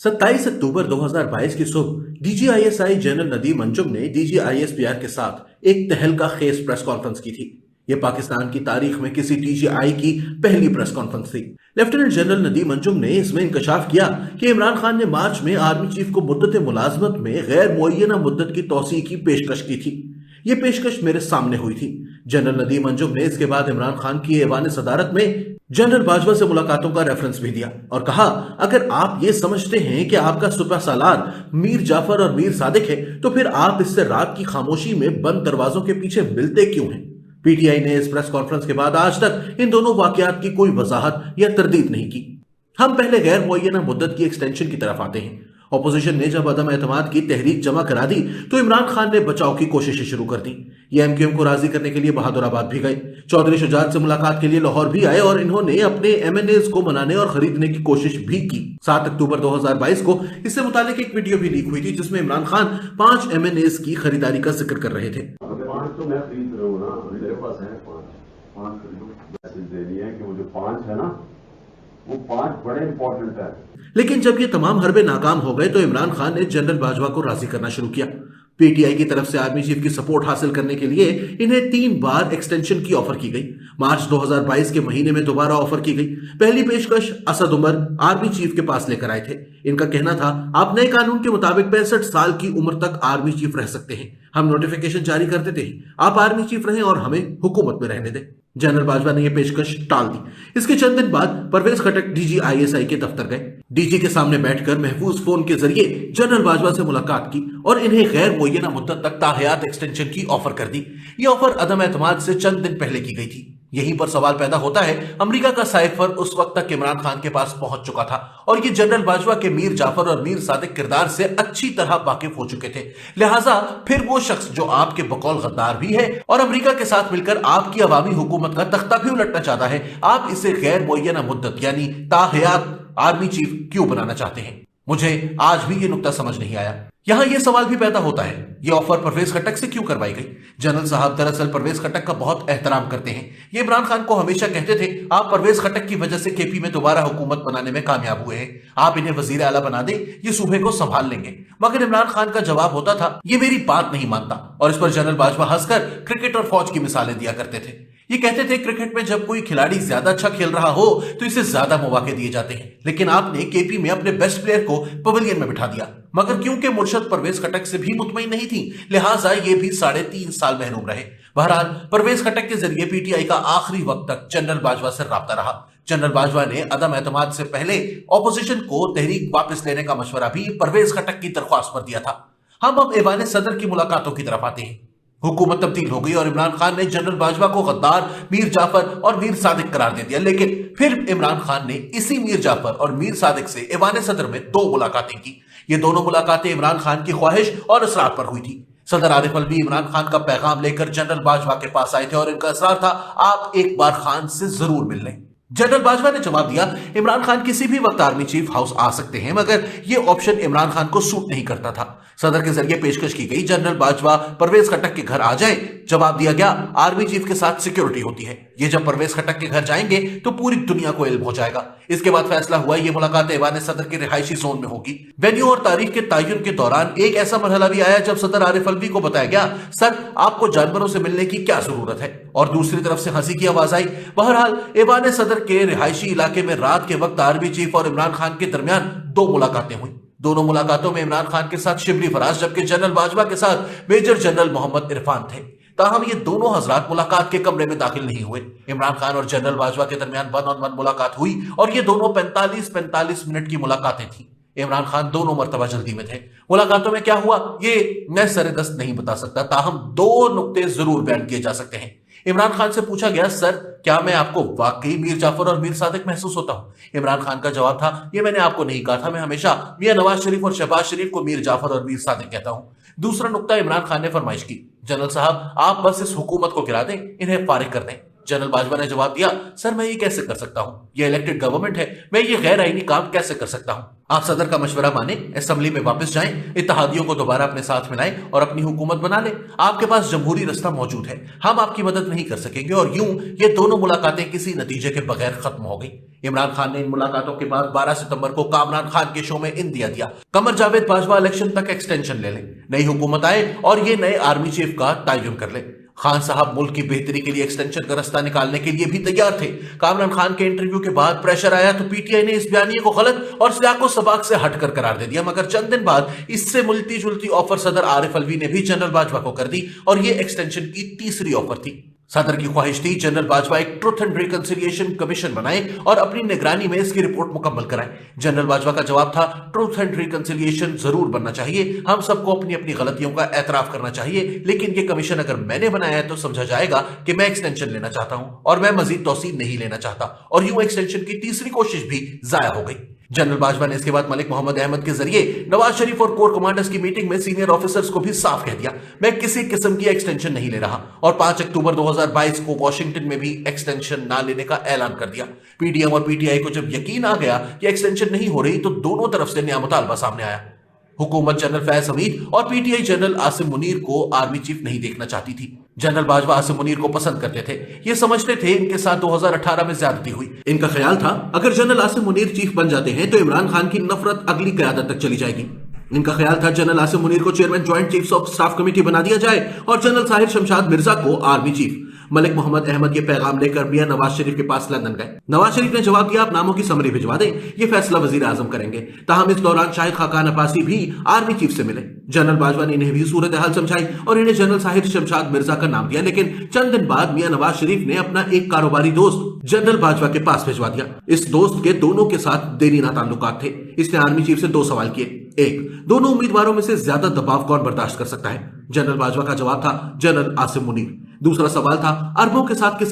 27 अक्टूबर 2022 की सुबह DG ISI general Nadeem Anjum ने डीजीआईएसपीआर के साथ एक तहलका खेज प्रेस कॉन्फ्रेंस की थी। यह पाकिस्तान की तारीख में किसी डीजीआई की पहली प्रेस कॉन्फ्रेंस थी। लेफ्टिनेंट जनरल नदीम अंजुम ने इसमें इंकशाफ किया कि इमरान खान ने मार्च में आर्मी चीफ को मुद्दत मुलाजमत में गैर मुअय्यना मुद्दत की तौसीह की पेशकश की थी। ये पेशकश मेरे सामने हुई थी। जनरल नदीम अंजुम ने इसके बाद इमरान खान की ऐवान सदारत में जनरल बाजवा से मुलाकातों का रेफरेंस भी दिया और कहा, अगर आप ये समझते हैं कि आपका सुपह सालार मीर जाफर और मीर सादिक है तो फिर आप इससे रात की खामोशी में बंद दरवाजों के पीछे मिलते क्यों हैं? पीटीआई ने इस प्रेस कॉन्फ्रेंस के बाद आज तक इन दोनों वाकयात की कोई वजाहत या तरदीद नहीं की। हम पहले गैर मुअय्यना मुद्दत की एक्सटेंशन की तरफ आते हैं। ऑपोजिशन ने जब अदम एतमाद की तहरीक जमा करा दी तो इमरान खान ने बचाव की कोशिशें शुरू कर दी। ये एमक्यूएम को राजी करने के लिए बहादुराबाद भी गए, चौधरी शुजात से मुलाकात के लिए लाहौर भी आए और इन्होंने अपने एमएनएज को मनाने और खरीदने की कोशिश भी की। 7 अक्टूबर 2022 को इससे मुतालिक एक वीडियो भी लीक हुई थी जिसमें इमरान खान 5 एमएनएज की खरीदारी का जिक्र कर रहे थे। तो मैं खरीद रहा हूँ ना, मेरे पास है पांच मैसेज देनी है कि वो जो 5 है ना, वो 5 बड़े इंपॉर्टेंट है। लेकिन जब ये तमाम हरबे नाकाम हो गए तो इमरान खान ने जनरल बाजवा को राजी करना शुरू किया। पीटीआई की तरफ से आर्मी चीफ की सपोर्ट हासिल करने के लिए इन्हें 3 बार एक्सटेंशन की ऑफर की गई। मार्च 2022 के महीने में दोबारा ऑफर की गई। पहली पेशकश असद उमर आर्मी चीफ के पास लेकर आए थे। इनका कहना था, आप नए कानून के मुताबिक 65 साल की उम्र तक आर्मी चीफ रह सकते हैं। हम नोटिफिकेशन जारी कर देते हैं, आप आर्मी चीफ रहें और हमें हुकूमत में रहने दें। जनरल बाजवा ने यह पेशकश टाल दी। इसके चंद दिन बाद परवेज खटक डीजीआईएसआई के दफ्तर गए। डीजी के सामने बैठकर महफूज फोन के जरिए जनरल बाजवा से मुलाकात की और इन्हें गैर मुअय्यना मुद्दत तक ताहयात एक्सटेंशन की ऑफर कर दी। यह ऑफर अदम एतमाद से चंद दिन पहले की गई थी। यहीं पर सवाल पैदा होता है, अमेरिका का साइफर उस वक्त तक इमरान खान के पास पहुंच चुका था और ये जनरल बाजवा के मीर जाफर और मीर सादिक किरदार से अच्छी तरह वाकिफ हो चुके थे। लिहाजा फिर वो शख्स जो आपके बकौल गद्दार भी है और अमेरिका के साथ मिलकर आपकी अवामी हुकूमत का तख्ता भी उलटना चाहता है, आप इसे गैर मुअय्यना मुद्दत यानी ताहयात आर्मी चीफ क्यों बनाना चाहते हैं? मुझे आज भी ये नुक्ता समझ नहीं आया। यहां यह सवाल भी पैदा होता है, यह ऑफर परवेज खटक से क्यों करवाई गई? जनरल साहब दरअसल परवेज खटक का बहुत एहतराम करते हैं। ये इमरान खान को हमेशा कहते थे, आप परवेज खटक की वजह से केपी में दोबारा हुकूमत बनाने में कामयाब हुए हैं, आप इन्हें वजीर आला बना दें, ये सूबे को संभाल लेंगे। मगर इमरान खान का जवाब होता था, ये मेरी बात नहीं मानता। और इस पर जनरल बाजवा हंसकर क्रिकेट और फौज की मिसालें दिया करते थे। ये कहते थे, क्रिकेट में जब कोई खिलाड़ी ज्यादा अच्छा खेल रहा हो तो इसे ज्यादा मौके दिए जाते हैं, लेकिन आपने केपी में अपने बेस्ट प्लेयर को पवेलियन में बिठा दिया। मगर क्योंकि मुर्शद परवेज खटक से भी मुतमईन नहीं थी, लिहाजा ये भी 3.5 साल महरूम रहे। बहरहाल परवेज खटक के जरिए पीटीआई का आखिरी वक्त तक जनरल बाजवा से राब्ता रहा। जनरल बाजवा ने अदम एतमाद से पहले ऑपोजिशन को तहरीक वापस लेने का मशवरा भी परवेज खटक की दरख्वास्त पर दिया था। हम अब ऐवान सदर की मुलाकातों की तरफ आते हैं। हुकूमत तब्दील हो गई और इमरान खान ने जनरल बाजवा को गद्दार, मीर जाफर और मीर सादिक करार दे दिया। लेकिन फिर इमरान खान ने इसी मीर जाफर और मीर सादिक से ऐवान सदर में 2 मुलाकातें की। ये दोनों मुलाकातें इमरान खान की ख्वाहिश और असरार पर हुई थी। सदर आरिफ अलवी इमरान खान का पैगाम लेकर जनरल बाजवा के पास आए थे और इनका असरार था, आप एक बार खान से जरूर मिल लें। जनरल बाजवा ने जवाब दिया, इमरान खान किसी भी वक्त आर्मी चीफ हाउस आ सकते हैं, मगर यह ऑप्शन इमरान खान को सूट नहीं करता था। सदर के जरिए पेशकश की गई, जनरल बाजवा परवेज खटक के घर आ जाए। जवाब दिया गया, आर्मी चीफ के साथ सिक्योरिटी होती है, ये जब परवेज खटक के घर जाएंगे तो पूरी दुनिया को इल्म हो जाएगा। इसके बाद फैसला हुआ, ये मुलाकात ऐवान सदर के रिहायशी जोन में होगी। वेन्यू और तारीख के तयन के दौरान एक ऐसा मरहला भी आया जब सदर आरिफ अलवी को बताया गया, सर आपको जानवरों से मिलने की क्या जरूरत है? और दूसरी तरफ से हंसी की आवाज आई। बहरहाल ऐवान सदर के रिहायशी इलाके में रात के वक्त आर्मी चीफ और इमरान खान के दरमियान 2 मुलाकातें हुई। दोनों मुलाकातों में इमरान खान के साथ शिबली फराज जबकि जनरल बाजवा के साथ मेजर जनरल मोहम्मद इरफान थे। ताहम ये दोनों हजरात मुलाकात के कमरे में दाखिल नहीं हुए। इमरान खान और जनरल बाजवा के दरमियान 1-on-1 मुलाकात हुई और ये दोनों 45-45 मिनट की मुलाकातें थी। इमरान खान दोनों मर्तबा जल्दी में थे। मुलाकातों में क्या हुआ ये मैं सरेदस्त नहीं बता सकता, ताहम 2 नुक्ते जरूर बयान किए जा सकते हैं। इमरान खान से पूछा गया, सर क्या मैं आपको वाकई मीर जाफर और मीर सादिक महसूस होता हूं? इमरान खान का जवाब था, ये मैंने आपको नहीं कहा था, मैं हमेशा मियां नवाज शरीफ और शहबाज शरीफ को मीर जाफर और मीर सादिक कहता हूं। दूसरा नुक्ता इमरान खान ने फरमाइश की, जनरल साहब आप बस इस हुकूमत को गिरा दें, इन्हें फारिग कर दें। जनरल बाजवा ने जवाब दिया, सर मैं ये कैसे कर सकता हूं, ये इलेक्टेड गवर्नमेंट है, मैं ये गैर आईनी काम कैसे कर सकता हूं। आप सदर का मशवरा माने, असेंबली में वापस जाएं, इत्तेहादियों को दोबारा अपने साथ मिलाएं और अपनी हुकूमत बना लें। आपके पास जमहूरी रास्ता मौजूद है, हम आपकी मदद नहीं कर सकेंगे। और यूं ये दोनों मुलाकातें किसी नतीजे के बगैर खत्म हो गई। इमरान खान ने इन मुलाकातों के बाद 12 सितंबर को कामरान खान के शो में इंदिया दिया, कमर जावेद बाजवा इलेक्शन तक एक्सटेंशन ले लें, नई हुकूमत आए और ये नए आर्मी चीफ का तयन कर ले। खान साहब मुल्क की बेहतरी के लिए एक्सटेंशन का रास्ता निकालने के लिए भी तैयार थे। कामरान खान के इंटरव्यू के बाद प्रेशर आया तो पीटीआई ने इस बयानिए को गलत और सियाको सबाक से हटकर करार दे दिया। मगर चंद दिन बाद इससे मिलती जुलती ऑफर सदर आरिफ अलवी ने भी जनरल बाजवा को कर दी और ये एक्सटेंशन की तीसरी ऑफर थी। सदर की ख्वाहिश थी जनरल बाजवा एक ट्रुथ एंड रिकंसिलिएशन कमीशन बनाए और अपनी निगरानी में इसकी रिपोर्ट मुकम्मल कराए। जनरल बाजवा का जवाब था, ट्रुथ एंड रिकंसिलिएशन जरूर बनना चाहिए, हम सबको अपनी अपनी गलतियों का एतराफ करना चाहिए, लेकिन ये कमीशन अगर मैंने बनाया है तो समझा जाएगा कि मैं एक्सटेंशन लेना चाहता हूं और मैं मजीद तौसील नहीं लेना चाहता। और यूं एक्सटेंशन की तीसरी कोशिश भी जाया हो गई। जनरल बाजवा ने इसके बाद मलिक मोहम्मद अहमद के जरिए नवाज शरीफ और कोर कमांडर्स की मीटिंग में सीनियर ऑफिसर्स को भी साफ कह दिया, मैं किसी किस्म की एक्सटेंशन नहीं ले रहा। और 5 अक्टूबर 2022 को वॉशिंगटन में भी एक्सटेंशन ना लेने का ऐलान कर दिया। पीडीएम और पीटीआई को जब यकीन आ गया कि एक्सटेंशन नहीं हो रही तो दोनों तरफ से नया मुतालबा सामने आया। हुकूमत जनरल फैज हमीद और पीटीआई जनरल आसिम मुनीर को आर्मी चीफ नहीं देखना चाहती थी। जनरल बाजवा आसिम मुनीर को पसंद करते थे, ये समझते थे इनके साथ 2018 में ज्यादती हुई। इनका ख्याल था अगर जनरल आसिम मुनीर चीफ बन जाते हैं तो इमरान खान की नफरत अगली क़यादत तक चली जाएगी। इनका ख्याल था जनरल आसिम मुनीर को chairman joint chiefs of staff committee बना दिया जाए और जनरल साहिर शमशाद मिर्जा को आर्मी चीफ। मलिक मोहम्मद अहमद ये पैगाम लेकर मियां नवाज शरीफ के पास लंदन गए। नवाज शरीफ ने जवाब दिया, आप नामों की समरी भिजवा दें, ये फैसला वजीर आजम करेंगे। ताहम इस दौरान शाहिद खाकान अब्बासी भी आर्मी चीफ से मिले। जनरल बाजवा ने इन्हें भी सूरत हाल समझाई और इन्हें जनरल साहिर शमशाद मिर्जा का नाम दिया। लेकिन चंद दिन बाद मियां नवाज शरीफ ने अपना एक कारोबारी दोस्त जनरल बाजवा के पास भिजवा दिया। इस दोस्त के दोनों के साथ देरीना ताल्लुकात थे। इसने आर्मी चीफ से 2 सवाल किए। एक, दोनों उम्मीदवारों में से ज्यादा दबाव कौन बर्दाश्त कर सकता है? जनरल बाजवा का जवाब था जनरल आसिम मुनीर। दूसरा सवाल था, अरबों के साथ किस